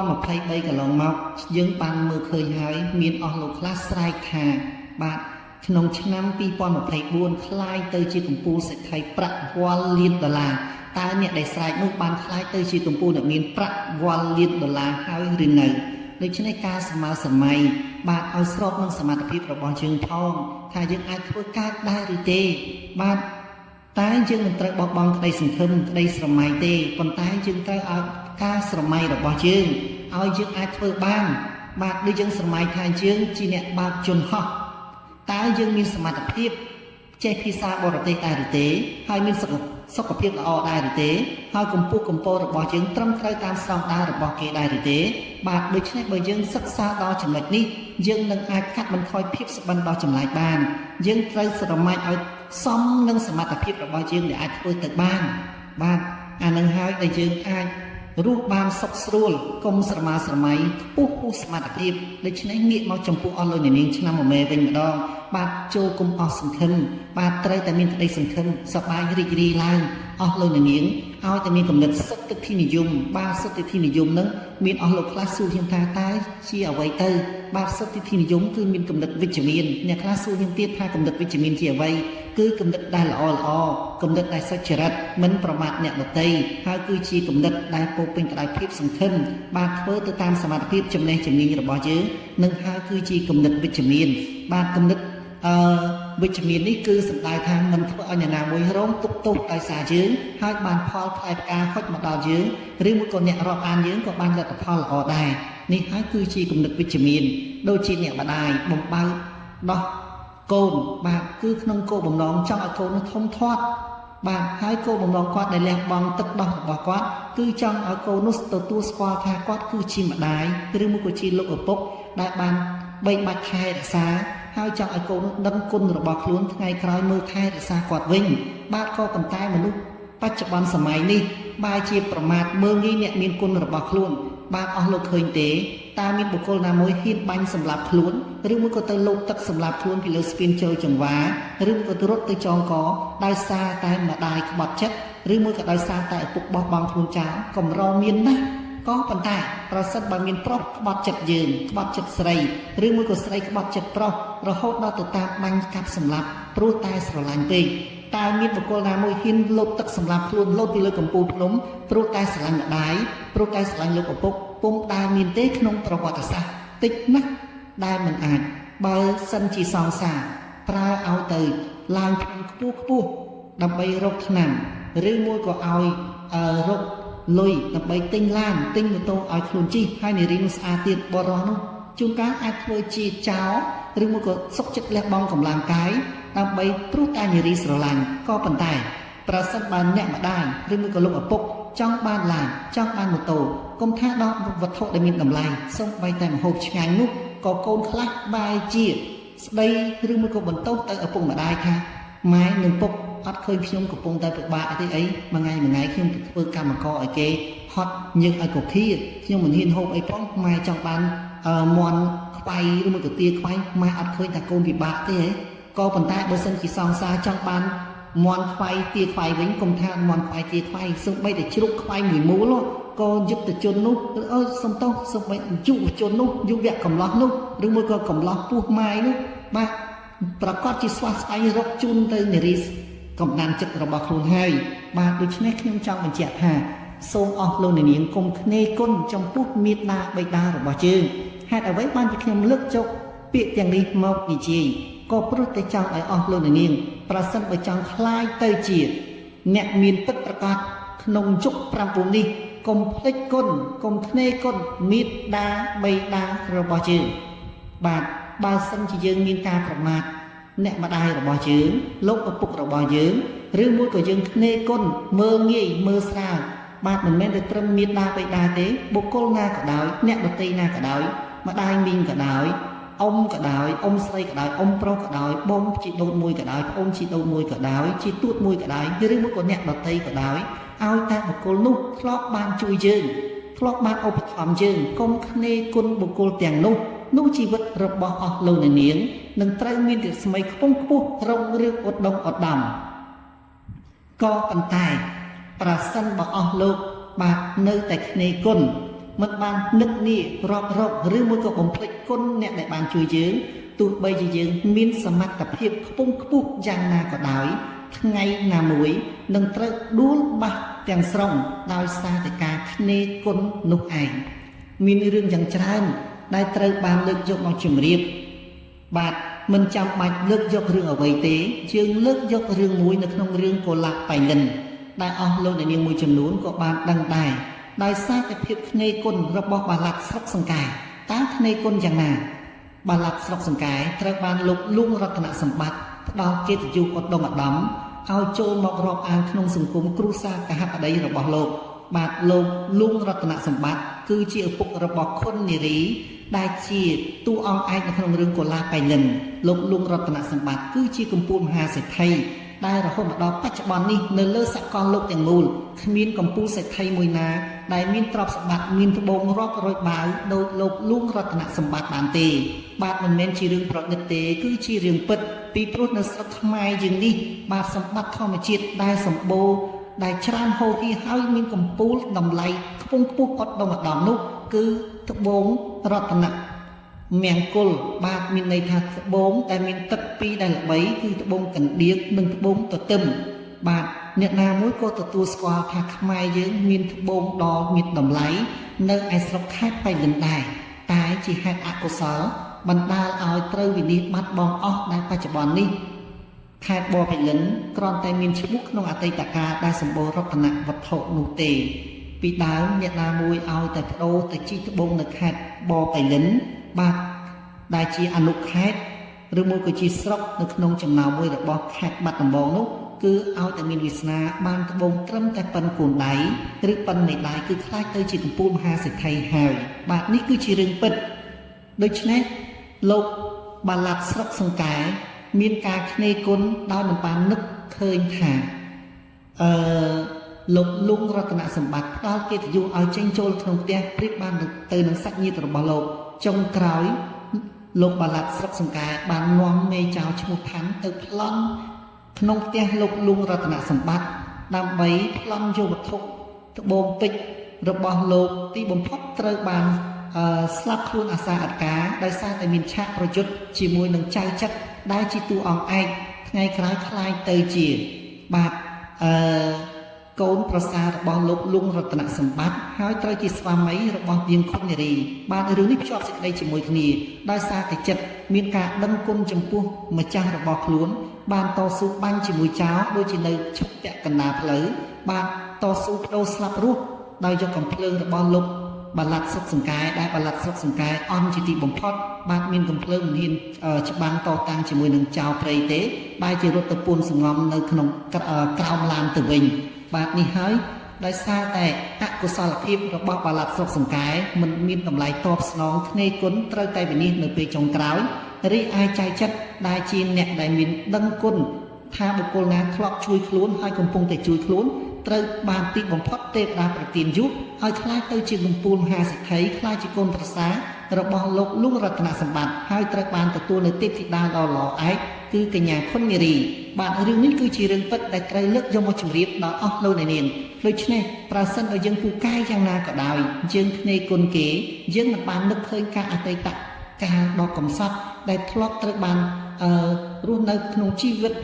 2023កន្លងមកយើងបានមើលឃើញហើយមានអស់លោកខ្លះស្រែកថាបាទក្នុងឆ្នាំ2024คล้ายទៅជាកម្ពុជាសេដ្ឋីប្រាក់វ៉ាល់លានដុល្លារតើអ្នកដែលស្រែកនោះបានคล้ายទៅជាកម្ពុជាអ្នកមានប្រាក់វ៉ាល់លានដុល្លារហើយឬនៅដូច្នេះការសម័យបាទឲ្យស្របនឹងសមត្ថភាពរបស់យើងផងថាយើងអាចធ្វើការដែរឬទេបាទតែយើងមិនត្រូវបោះបង់ក្តីសង្ឃឹមក្តីស្រមៃទេប៉ុន្តែយើងត្រូវឲ្យការស្រមៃរបស់យើងឲ្យយើងអាចធ្វើបានបាទដូចយើងស្រមៃថាយើងជាអ្នកបើកយន្តហោះតើយើងមានសមត្ថភាពចេះភាសាបរទេសដែរឬទេហើយមានសុខភាពល្អដែរឬទេហើយកម្ពុជាកម្ពុជារបស់យើងត្រឹមត្រូវតាមស្តង់ដាររបស់គេដែរឬទេបាទដូច្នេះបើយើងសិក្សាដល់ចំណុចនេះយើងនឹងអាចកាត់បន្ថយភាពសុបិនដល់ចម្លែកបានយើងត្រូវស្រមៃឲ្យសមនឹងសមត្ថភាពរបស់យើងដែលអាចធ្វើទៅបានបាទអានឹងហើយដែលយើងអាច រស់បានសុខស្រួលកុំស្រមើស្រមៃខ្ពស់ហួសសមត្ថភាពដូច្នេះងាកមកចំពោះអស់លោកអ្នកនាងឆ្នាំមួយមេវិញម្ដងបាទចូលគុំអស់សង្ឃឹមបាទត្រូវតែមានក្តីសង្ឃឹមសប្បាយរីករាយឡើងអស់លោកអ្នកនាងឲ្យតែមានគំនិតសុទ្ធិនិយមបាទសុទ្ធិនិយមនឹងមានអស់លោកខ្លះសួរខ្ញុំថាតើជាអ្វីទៅបាទសុទ្ធិនិយមគឺមានគំនិតវិជ្ជមានអ្នកខ្លះសួរខ្ញុំទៀតថាគំនិតវិជ្ជមានជាអ្វីគឺគំនិតដែលល្អគំនិតដែលសុចរិតមិនប្រមាថអ្នកដទៃហើយគឺជាគំនិតដែលពោពេញទៅដោយភាពសង្ឃឹមបាទធ្វើទៅតាមសមត្ថភាពចំណេះជំនាញរបស់យើងនឹងហើយគឺជាគំនិតវិជ្ជមានបាទគំនិតវិជ្ជមាននេះគឺសំដៅថាមិនធ្វើឲ្យអ្នកណាមួយរងទុក្ខទោសដោយសារយើងហើយបានផលផ្លែផ្កាហុចមកដល់យើងឬមួយក៏អ្នករាប់អានយើងក៏បានលទ្ធផលល្អដែរនេះហើយគឺជាគំនិតវិជ្ជមានដូចជាអ្នកម្ដាយបំបើកដោះកូនបាទគឺក្នុងគោលបំណងចង់ឲ្យកូននោះធំធាត់បាទហើយគោលបំណងគាត់ដែលលះបង់ទឹកដោះរបស់គាត់គឺចង់ឲ្យកូននោះទទួលស្គាល់ថាគាត់គឺជាម្ដាយឬមួយក៏ជាលោកឪពុកដែលបានបីបាច់ថែរក្សាហើយចង់ឲ្យកូននោះដឹងគុណរបស់ខ្លួនថ្ងៃក្រោយមើលថែរក្សាគាត់វិញបាទក៏ប៉ុន្តែមនុស្សបច្ចុប្បន្នសម័យនេះបែរជាប្រមាថមើលងាយអ្នកមានគុណរបស់ខ្លួនបាទអស់លោកឃើញទេតើមានបុគ្គលណាមួយហ៊ានបាញ់សម្លាប់ខ្លួនឬមួយក៏ទៅលូកទឹកសម្លាប់ខ្លួនពីលើស្ពានចូលចង្វាឬមួយក៏រត់ទៅចងកដោយសារតែម្ដាយក្បត់ចិត្តឬមួយក៏ដោយសារតែឪពុកបោះបង់ខ្លួនចោលកំរមានណាស់ក៏ប៉ុន្តែប្រសិនបើមានប្រុសក្បត់ចិត្តយើងក្បត់ចិត្តស្រីឬមួយក៏ស្រីក្បត់ចិត្តប្រុសរហូតដល់ទៅតាមបាញ់កាប់សម្លាប់ព្រោះតែស្រឡាញ់ពេកតើមានបុគ្គលណាមួយហ៊ានលោតទឹកសម្លាប់ខ្លួនលោតពីលើកំពូលភ្នំព្រោះតែស្រឡាញ់ម្ដាយព្រោះតែស្រឡាញ់លោកឪពុកពុំដែលមានទេក្នុងប្រវត្តិសាស្ត្រតិចណាស់ដែលមិនអាចបើសិនជាសង្សារប្រើឲ្យទៅឡើងភ្នំខ្ពស់ដើម្បីរកថ្នាំឬមួយក៏ឲ្យរកលុយដើម្បីទិញឡានទិញម៉ូតូឲ្យខ្លួនជិះហើយនារីនោះស្អាតទៀតបរិសុទ្ធនោះជួនកាលអាចធ្វើជាចោលឬមួយក៏សុកចិត្តលះបង់កម្លាំងកាយដើម្បីព្រោះតែនារីស្រឡាញ់ក៏ប៉ុន្តែប្រសិនបើអ្នកម្ដាយឬមួយក៏លោកឪពុកចង់បានឡានចង់បានម៉ូតូកុំថាដល់វត្ថុដែលមានតម្លៃសូម្បីតែម្ហូបឆ្ងាញ់នោះក៏កូនខ្លះបែរជាស្ដីឬមួយក៏បន្ទោសទៅឪពុកម្ដាយថាម៉ែនិងពុកអត់ឃើញខ្ញុំកំពុងតែពិបាកទេអីមួយថ្ងៃខ្ញុំទៅធ្វើកម្មករឲ្យគេហត់ញើសឲ្យកុឃាខ្ញុំមិនហ៊ានហូបអីផងម៉ែចង់បានមន់ខ្វៃឬមួយក៏ទាខ្វៃម៉ែអត់ឃើញថាកូនពិបាកទេហ៎ក៏ប៉ុន្តែបើសិនជាសង្សារចង់បានមន់ខ្វៃទាខ្វៃវិញកុំថាមន់ខ្វៃទាខ្វៃសូម្បីតែជ្រូកខ្វៃមួយមូលក៏យុទ្ធជននោះសំទោសសូម្បីយុវជននោះយុវៈកំឡោះនោះឬមួយក៏កំឡោះពោះម៉ាយនោះបាទប្រកាសជាស្វះស្វែងរកជូនទៅនារីកំណានចិត្តរបស់ខ្លួនហើយបាទដូច្នេះខ្ញុំចង់បញ្ជាក់ថាសូមអស់លោកអ្នកនាងកុំខ្នេរគុណចំពោះមេត្តាបិតារបស់យើងហេតុអ្វីបានជាខ្ញុំលើកចុះពាក្យទាំងនេះមកនិយាយក៏ព្រោះតែចង់ឲ្យអស់លោកអ្នកនាងប្រសិនបើចង់คล้ายទៅជាអ្នកមានពិតប្រាកដក្នុងយុគ9នេះកុំភ្លេចគុណកុំខ្នេរគុណមេត្តាបិតារបស់យើងបាទបើសិនជាយើងមានការប្រមាថអ្នកម្ដាយរបស់យើងលោកឪពុករបស់យើងឬមួយក៏យើងខ្នេរគុណមើលងាយមើលស្រាលបាទមិនមែនតែត្រឹមមេត្តាបិតាទេបុគ្គលណាក៏ដោយអ្នកដទៃណាក៏ដោយម្ដាយមីងក៏ដោយអ៊ំក៏ដោយអ៊ំស្រីក៏ដោយអ៊ំប្រុសក៏ដោយបងជីដូនមួយក៏ដោយប្អូនជីដូនមួយក៏ដោយជីទួតមួយក៏ដោយឬមួយក៏អ្នកដទៃក៏ដោយឲ្យតែបុគ្គលនោះធ្លាប់បានជួយយើងធ្លាប់បានឧបត្ថម្ភយើងកុំខ្នេរគុណបុគ្គលទាំងនោះជីវិតរបស់អស់លោកអ្នកនាងនឹងត្រូវមានរស្មីខ្ពង់ខ្ពស់រុងរឿងឧត្តមឧត្តមក៏ប៉ុន្តែប្រសិនបើអស់លោកបាទនៅតែខ្នេរគុណមិនបាននឹកនារាប់រកឬមួយក៏បំភ្លេចគុណអ្នកដែលបានជួយយើងទោះបីជាយើងមានសមត្ថភាពខ្ពង់ខ្ពស់យ៉ាងណាក៏ដោយថ្ងៃណាមួយនឹងត្រូវដួលបាសទាំងស្រុងដោយសារតែការខ្នេរគុណនោះឯងមានរឿងយ៉ាងច្រើនដែលត្រូវបានលើកយកមកជម្រាបបាទមិនចាំបាច់លើកយករឿងអ្វីទេយើងលើកយករឿងមួយនៅក្នុងរឿងកុលាបបៃលិនដែលអស់លោកអ្នកនាងមួយចំនួនក៏បានដឹងដែរដោយសារតែភាពខ្នេរគុណរបស់បាឡាត់ស្រុកសង្កែតើខ្នេរគុណយ៉ាងណាបាឡាត់ស្រុកសង្កែត្រូវបានលោកលួងរតនសម្បត្តិផ្ដល់កិត្តិយសឧត្តមឧត្តមឲ្យចូលមករាប់អានក្នុងសង្គមគ្រួសារកហបតីរបស់លោកបាទលោកលួងរតនសម្បត្តិគឺជាឪពុករបស់ខុននារីដែលជាតួអង្គឯកនៅក្នុងរឿងកុលាបបៃលិនលោកលួងរតនសម្បត្តិគឺជាកំពូលមហាសេដ្ឋី ដែលរហូតមកដល់បច្ចុប្បន្ននេះនៅលើសកលលោកទាំងមូលគ្មានកម្ពុជាសេដ្ឋីមួយណាដែលមានទ្រព្យសម្បត្តិមានត្បូងរាប់រយបាវដោយលោកលួងរតនសម្បត្តិបានទេបាទមិនមែនជារឿងប្រឌិតទេគឺជារឿងពិតពីព្រោះនៅស្រុកខ្មែរយើងនេះបាទសម្បត្តិធម្មជាតិដែលសម្បូរដែលច្រើនហូរហៀហើយមានកម្ពូលតម្លៃខ្ពង់ខ្ពស់អត់ដំឧត្តមនោះគឺត្បូងរតនមង្គលបាទមានន័យថាត្បូងតែមានទឹកពីរដែលល្បីគឺត្បូងកណ្ដៀងនិងត្បូងទទឹមបាទអ្នកណាមួយក៏ទទួលស្គាល់ថាខ្មែរយើងមានត្បូងដ៏មានតម្លៃនៅឯស្រុកខេត្តបៃលិនដែរតែជាហេតុអកុសលបណ្ដាលឲ្យត្រូវវិនិច្ឆ័យបាត់បង់អស់ដែលបច្ចុប្បន្ននេះខេត្តបរពាលិនគ្រាន់តែមានឈ្មោះក្នុងអតីតកាលដែលសម្បូររតនវត្ថុនោះទេពីដើមអ្នកណាមួយឲ្យតែបដូរទៅជីកត្បូងនៅខេត្តបរពាលិនបាទដែលជាអនុខេត្តឬមួយក៏ជាស្រុកនៅក្នុងចំណោមមួយរបស់ខេត្តបាត់ដំបងនោះគឺឲ្យតែមានវាសនាបានត្បូងត្រឹមតែប៉ុនកូនដៃឬប៉ុននៃដៃគឺខ្លាចទៅជាកម្ពុជាមហាសេដ្ឋីហើយបាទនេះគឺជារឿងពិតដូច្នេះលោកបាឡាត់ស្រុកសង្កែមានការគ្នេយគុណដោយមិនបាននឹកឃើញថាលោកលួងរតនសម្បត្តិផ្ដល់កិត្តិយសឲ្យចេញចូលក្នុងផ្ទះប្រៀបបានទៅនឹងសាច់ញាតិរបស់លោកចុងក្រោយលោកបាឡាត់ស្រុកសង្កែបាននាំមេចៅឈ្មោះផាន់ទៅប្លន់ក្នុងផ្ទះលោកលួងរតនសម្បត្តិដើម្បីប្លន់យកវត្ថុត្បូងពេជ្ររបស់លោកទីបំផុតត្រូវបានស្លាប់ខ្លួនអាសាអត់ការដោយសារតែមានឆាកប្រយុទ្ធជាមួយនឹងចៅចិត្តដែលជាតួអង្គឯកថ្ងៃក្រោយខ្លាយទៅជាបាទកូនប្រសាររបស់លោកលួងរតនសម្បត្តិហើយត្រូវជាស្វាមីរបស់នាងខុននារីបាទរឿងនេះភ្ជាប់សេចក្តីជាមួយគ្នាដោយសារតែចិត្តមានការដឹងគុណចំពោះម្ចាស់របស់ខ្លួនបានតស៊ូបាញ់ជាមួយចោរដូចជានៅឈប់ពាក់កណ្ដាលផ្លូវបាទតស៊ូបដូរស្លាប់រស់ដោយយកកំភ្លើងរបស់លោកបាឡាត់ស្រុកសង្កែដែលបាឡាត់ស្រុកសង្កែអន់ជាទីបំផុតបាទមានកំភ្លើងមិនហ៊ានច្បាំងតតាំងជាមួយនឹងចៅព្រៃទេបែរជារត់ទៅពួនសងំនៅក្នុងក្រោមឡានទៅវិញបាទនេះហើយដោយសារតែអកុសលភាពរបស់បាឡាត់ស្រុកសង្កែមិនមានតម្លៃតបស្នងគ្នេយគុណត្រូវតែវិនិច្ឆ័យនៅពេលចុងក្រោយរីឯចៅចិត្តដែលជាអ្នកដែលមានដឹងគុណថាបុគ្គលណាធ្លាប់ជួយខ្លួនហើយកំពុងតែជួយខ្លួនត្រូវបានទីបំផុតទេវតាប្រទានយុគឲ្យខ្លាចទៅជាកម្ពុជាមហាសេដ្ឋីខ្លាចជាកូនប្រសាររបស់លោកលួងរតនសម្បត្តិហើយត្រូវបានទទួលនៅទេពធីតាដ៏ល្អឯកគឺកញ្ញាខុននារីបាទរឿងនេះគឺជារឿងពិតដែលត្រូវលើកយកមកជម្រាបដល់អស់លោកអ្នកនាងដូច្នេះប្រសិនបើយើងពូកែយ៉ាងណាក៏ដោយយើងគ្នេយគុណគេយើងមិនបាននឹកឃើញការអតីតកាលដ៏កំសត់ដែលធ្លាប់ត្រូវបានរស់នៅក្នុងជីវិត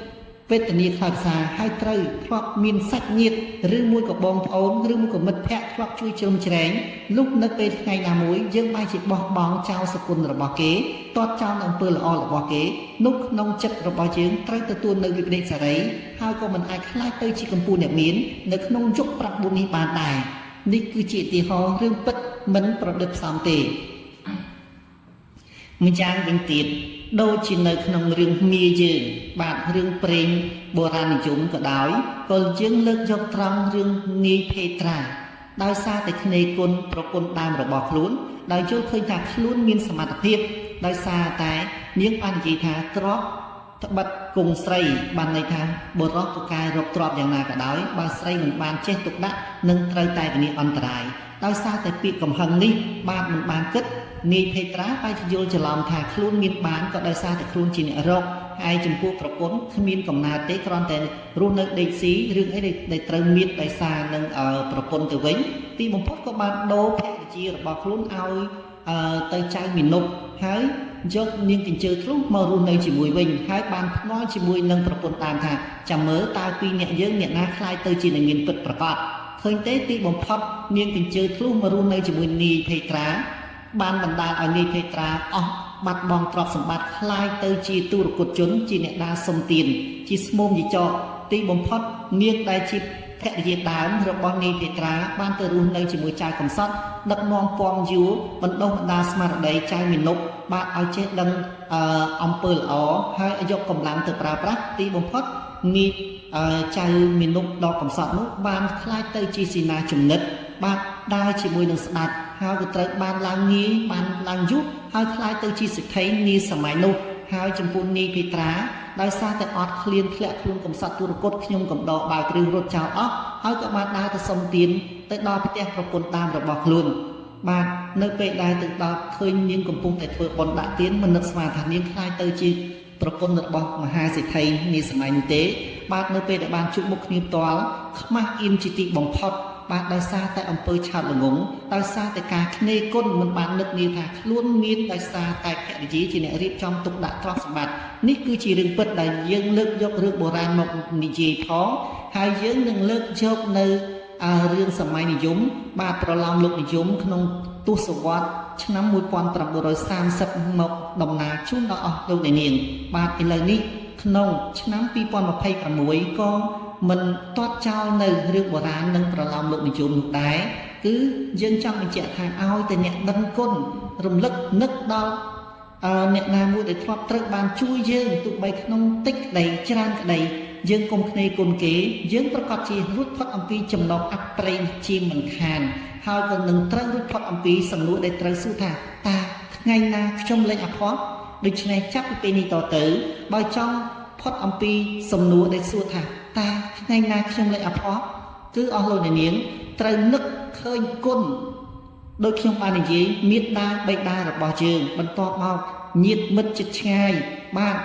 វេទនាខ្លោចផ្សាហើយត្រូវធ្លាប់មានសាច់ញាតិឬមួយក៏បងប្អូនឬមួយក៏មិត្តភ័ក្តិធ្លាប់ជួយជ្រោមជ្រែងលុះនៅពេលថ្ងៃណាមួយយើងបែរជាបោះបង់ចោលសគុណរបស់គេទាត់ចោលអំពើល្អរបស់គេនោះក្នុងចិត្តរបស់យើងត្រូវទទួលនៅវិបដិសារីហើយក៏មិនអាចខ្លាចទៅជាកម្ពុជាអ្នកមាននៅក្នុងយុគប្រាប់4នេះបានដែរនេះគឺជាឧទាហរណ៍រឿងពិតមិនប្រឌិតផ្សំទេម្យ៉ាងវិញទៀតដូចជានៅក្នុងរឿងមាយើងបាទរឿងព្រេងបុរាណនិយមក៏ដោយក៏យើងលើកយកត្រង់រឿងនាយភេត្រាដោយសារតែគ្នេយគុណប្រពន្ធដើមរបស់ខ្លួនដោយយល់ឃើញថាខ្លួនមានសមត្ថភាពដោយសារតែនាងបាននិយាយថាទ្រព្យត្បិតគង់ស្រីបានន័យថាបុរសពូកែរកទ្រព្យយ៉ាងណាក៏ដោយបើស្រីមិនបានចេះទុកដាក់នឹងត្រូវតែវិនិច្ឆ័យអន្តរាយដោយសារតែពាក្យកំហឹងនេះបាទមិនបានគិតនាយភេត្រាបែរជាយល់ច្រឡំថាខ្លួនមានបានក៏ដោយសារតែខ្លួនជាអ្នករកហើយចំពោះប្រពន្ធគ្មានកំណើតទេគ្រាន់តែរស់នៅដេកស៊ីរឿងអីដែលត្រូវមានដោយសារនឹងប្រពន្ធទៅវិញទីបំផុតក៏បានដូរភរិយារបស់ខ្លួនឲ្យទៅចៅមីនុកហើយយកនាងកញ្ជើធ្លុះមករស់នៅជាមួយវិញហើយបានភ្នាល់ជាមួយនឹងប្រពន្ធតាមថាចាំមើលតើពីរអ្នកយើងអ្នកណាខ្លាយទៅជាអ្នកមានពិតប្រាកដឃើញទេទីបំផុតនាងកញ្ជើធ្លុះមករស់នៅជាមួយនាយភេត្រាបានបណ្ដាលឲ្យនាយភេត្រាអស់បាត់បង់ទ្រព្យសម្បត្តិខ្លាយទៅជាទុរគតជនជាអ្នកដាសុំទានជាស្មុំយចកទីបំផុតនាងដែលជាភរិយាដើមរបស់នាយភេត្រាបានទៅរស់នៅជាមួយចៅកំសត់ដឹកនាំពំយួរបណ្ដុះបណ្ដាលស្មារតីចៅមីនុកបានឲ្យចេះដឹងអំពើល្អហើយយកកម្លាំងទៅប្រើប្រាស់ទីបំផុតនាយចៅមីនុកដ៏កំសត់នោះបានខ្លាចទៅជាសេនាជំនិតបាទដើរជាមួយនឹងស្ដេចហើយក៏ត្រូវបានឡើងងារបានឡើងយុគហើយខ្លាចទៅជាសិទ្ធិនាសម័យនោះហ ហើយចំពោះនីភេត្រាដោយសារតែអត់ឃ្លានធ្លាក់ខ្លួនកំសត់ទុរគតខ្ញុំកំដរបើករឿងរត់ចោលអស់ហើយក៏បានដើរទៅសុំទានទៅដល់ផ្ទះប្រពន្ធដើមរបស់ខ្លួនបាទនៅពេលដែលទៅដល់ឃើញនាងកំពុងតែធ្វើបុណ្យដាក់ទានមិននឹកស្មានថានាងខ្លាចទៅជាប្រពន្ធរបស់មហាសេដ្ឋីនាសម័យនោះទេបាទនៅពេលដែលបានជួបមុខគ្នាផ្ទាល់ខ្មាស់អៀនជាទីបំផុតបាទដោយសារតែអំពើឆោតល្ងង់ដោយសារតែការគ្នេយគុណមិនបាននឹកនាថាខ្លួនមានដោយសារតែភរិយាជាអ្នករៀបចំទុកដាក់ទ្រព្យសម្បត្តិនេះគឺជារឿងពិតដែលយើងលើកយករឿងបុរាណមកនិយាយផងហើយយើងនឹងលើកយកនៅរឿងសម័យនិយមបាទប្រឡោមលោកនិយមក្នុងទសវត្សរ៍ឆ្នាំ1930មកដំណើរជូនដល់អស់លោកអ្នកនាងបាទឥឡូវនេះក្នុងឆ្នាំ2026ក៏មិនទាត់ចោលនៅរឿងបុរាណនិងប្រឡោមលោកនិយមនោះដែរគឺយើងចង់បញ្ជាក់ថាឲ្យតែអ្នកដឹងគុណរំលឹកនឹកដល់អ្នកណាមួយដែលធ្លាប់ត្រូវបានជួយយើងទោះបីក្នុងតិចក្តីច្រើនក្តីយើងកុំខ្នេរគុណគេយើងប្រកាសជារួចផុតអំពីចំណោទអប្រេងជាមិនខានហើយក៏នឹងត្រូវរួចផុតអំពីសំណួរដែលត្រូវសួរថាតើថ្ងៃណាខ្ញុំលែងអភ័ព្វដូច្នេះចាប់ពីពេលនេះតទៅបើចង់ផុតអំពីសំណួរដែលសួរថាតើថ្ងៃណាខ្ញុំលែងអភ័ព្វគឺអស់លោកអ្នកនាងត្រូវនឹកឃើញគុណដោយខ្ញុំបាននិយាយមេត្តាបិតារបស់យើងបន្ទាប់មកញាតិមិត្តជិតឆ្ងាយបាទ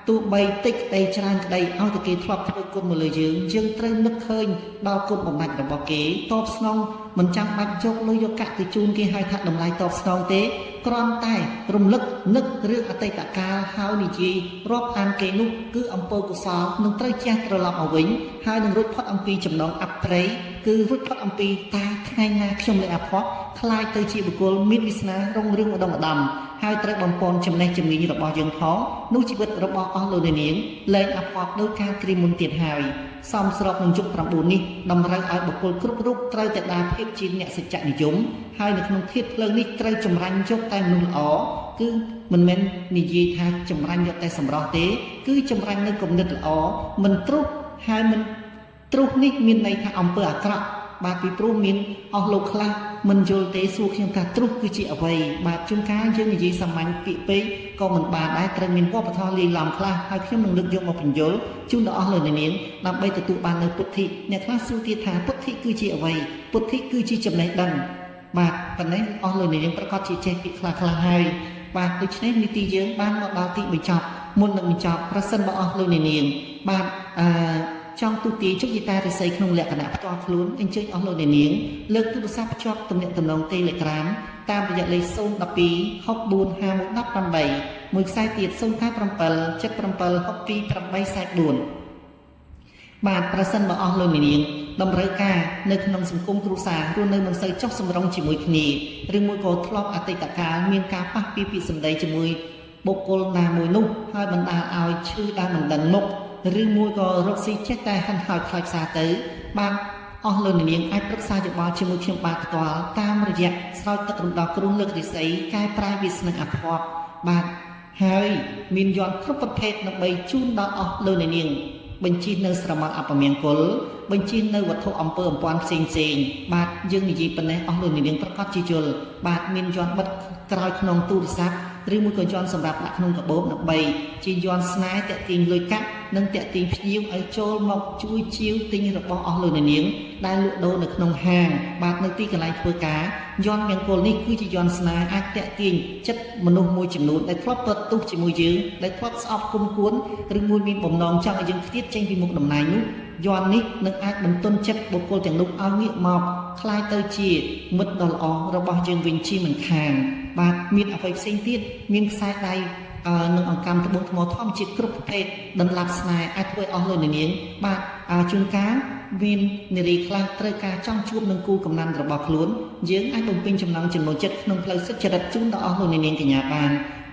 ទោះបីតិចក្តីច្រើនក្តីឲ្យតែគេធ្លាប់ធ្វើគុណមកលើយើងត្រូវនឹកឃើញដល់គុណបំណាច់របស់គេតបស្នងមិនចាំបាច់យកលុយយកកាក់ទៅជូនគេឲ្យថាតម្លៃតបស្នងទេគ្រាន់តែរំលឹកនឹករឿងអតីតកាលហើយនិយាយរាប់អានគេនោះគឺអំពើកុសលនឹងត្រូវជះត្រឡប់មកវិញហើយនឹងរួចផុតអំពីចំណងអប្រេយគឺរួចផុតអំពីតាថ្ងៃណាខ្ញុំលែងអភ័ព្វខ្លាចទៅជាបុគ្គលមានវាសនារុងរឿងម្ដងម្ដងហើយត្រូវបំពន់ចំណេះជំនាញរបស់យើងផងនោះជីវិតរបស់អស់លោកអ្នកនាងលែងអភ័ព្វដោយការគ្រាមុនទៀតហើយសមស្របនឹងយុគ9នេះតម្រូវឲ្យបុគ្គលគ្រប់រូបត្រូវតែដើរភាពជាអ្នកសច្ចនិយមហើយនៅក្នុងធាតុភ្លើងនេះត្រូវចម្រាញ់យកតែមនុស្សល្អគឺមិនមែននិយាយថាចម្រាញ់យកតែសម្រស់ទេគឺចម្រាញ់នៅគំនិតល្អមិនទ្រុសហើយមិនទ្រុសនេះមានន័យថាអំពើអាក្រក់បាទពីព្រោះមានអស់លោកខ្លះមិនយល់ទេសួរខ្ញុំថាទ្រុសគឺជាអ្វីបាទជួនកាលយើងនិយាយសាមញ្ញពាក្យពេកក៏មិនបានដែរត្រូវមានវប្បធម៌លាយឡំខ្លះហើយខ្ញុំនឹងលើកយកមកបញ្យល់ជូនដល់អស់លោកអ្នកនាងដើម្បីទទួលបាននូវពុទ្ធិអ្នកខ្លះសួរទៀតថាពុទ្ធិគឺជាអ្វីពុទ្ធិគឺជាចំណេះដឹងបាទប៉ុណ្ណេះអស់លោកអ្នកនាងប្រកាសជាចេះពាក្យខ្លះៗហើយបាទដូច្នេះនីតិយើងបានមកដល់ទីបញ្ចប់មុននឹងបញ្ចប់ប្រសិនបើអស់លោកអ្នកនាងបាទចង់ទូទាយជោគជតារិស័យក្នុងលក្ខណៈផ្ទាល់ខ្លួនអញ្ជើញអស់លោកអ្នកនាងលើកទូរស័ព្ទភ្ជាប់ទំនាក់ទំនង Telegram តាមរយៈលេខ012 645118មួយខ្សែទៀត097 7762 844បាទប្រសិនបើអស់លោកអ្នកនាងតម្រូវការនៅក្នុងសង្គមគ្រួសាររស់នៅមិនសូវចុះសម្រុងជាមួយគ្នាឬមួយក៏ធ្លាប់អតីតកាលមានការប៉ះពីពាក្យសម្ដីជាមួយបុគ្គលណាមួយនោះហើយបណ្ដាលឲ្យឈឺដែលមិនដឹងមុខឬមួយក៏រកស៊ីចេះតែហិនហោចខ្លោចផ្សាទៅបានអស់លោកនាងអាចប្រឹក្សាយោបល់ជាមួយខ្ញុំបានផ្ទាល់តាមរយៈស្រោចទឹករំដោះគ្រោះលើករិស័យកែប្រែវាសនាអភ័ព្វបាទហើយមានយន្តគ្រប់ប្រភេទដើម្បីជូនដល់អស់លោកនាងបញ្ជីនៅស្រមោលអពមង្គលបញ្ជីនៅវត្ថុអំពើអំព័ន្ធផ្សេងបាទយើងនិយាយប៉ុណ្ណេះអស់លោកនាងប្រកាសជាយល់បាទមានយន្តបិទក្រោយក្នុងទូរស័ព្ទឬមួយក៏យន្តសម្រាប់ដាក់ក្នុងកាបូបដើម្បីជាយន្តស្នេហ៍តាក់ទាញលុយកាក់និងតាក់ទាញភ្ញៀវឲ្យចូលមកជួយជាវទិញរបស់អស់លោកនាងដែលលក់ដូរនៅក្នុងហាងបាទនៅទីកន្លែងធ្វើការយន្តមង្គលនេះគឺជាយន្តស្នេហ៍អាចតាក់ទាញចិត្តមនុស្សមួយចំនួនដែលធ្លាប់ប្រទោសជាមួយយើងដែលធ្លាប់ស្អប់គុំគួនឬមួយមានបំណងចង់ឲ្យយើងខ្ទាតចេញពីមុខតំណែងនោះយន្តនេះនឹងអាចបន្ទន់ចិត្តបុគ្គលទាំងនោះឲ្យងាកមកคล้ายទៅជាមិត្តដ៏ល្អរបស់យើងវិញជាមិនខានបាទមានអ្វីផ្សេងទៀតមានខ្សែដៃនឹងអង្កាំត្បូងថ្មធម្មជាតិគ្រប់ប្រភេទដុល្លារស្នេហ៍អាចធ្វើអស់លោកនាងបាទជួនកាលមាននារីខ្លះត្រូវការចង់ជួបនឹងគូកំណានរបស់ខ្លួនយើងអាចបំពេញចំណង់ចំណូលចិត្តក្នុងផ្លូវសុចរិតជូនដល់អស់លោកនាងកញ្ញាបាន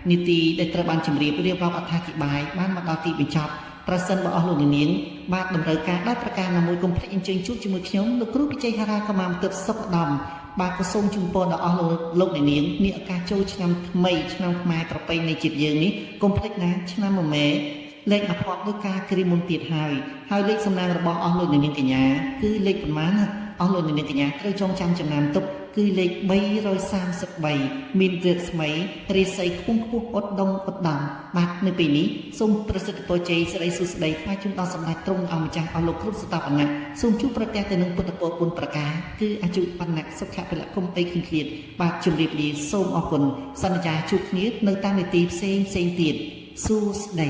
នីតិដែលត្រូវបានជម្រាបរៀបរាប់អត្ថាធិប្បាយបានមកដល់ទីបញ្ចប់ប្រសិនបើអស់លោកនាងបាទតម្រូវការដល់ប្រការណាមួយកុំភ្លេចអញ្ជើញជួបជាមួយខ្ញុំលោកគ្រូពិជ័យហារ៉ាកម្មាមទិបសុខដំបាទក៏សូមជូនពរដល់អស់លោកអ្នកនាងនេះឱកាសចូលឆ្នាំថ្មីឆ្នាំខ្មែរប្រពៃណីជាតិយើងនេះកុំភ្លេចណាឆ្នាំមមែលេខអភ័ព្វដោយការគ្រាមុនទៀតហើយលេខសំណាងរបស់អស់លោកអ្នកនាងកញ្ញាគឺលេខប៉ុន្មានអស់លោកអ្នកនាងកញ្ញាត្រូវចងចាំចំណាំទុក គឺលេខ333មានគ្រឿងស្មីរាសីខ្ពង់ខ្ពស់អត់ដុងអត់ដំបាទនៅពេលនេះសូមប្រសិទ្ធពរជ័យសិរីសួស្តីថ្វាយជូនដល់សម្ដេចទ្រង់អង្គម្ចាស់អស់លោកគ្រប់សតបអង្កសូមជួបប្រទះទៅនឹងពុទ្ធពរ4ប្រការគឺអាយុបណ្ណៈសុខៈពលៈគុំអីឃ្លៀតបាទជម្រាបលាសូមអរគុណសន្យាជួបគ្នានៅតាមនីតិផ្សេងទៀតសួស្តី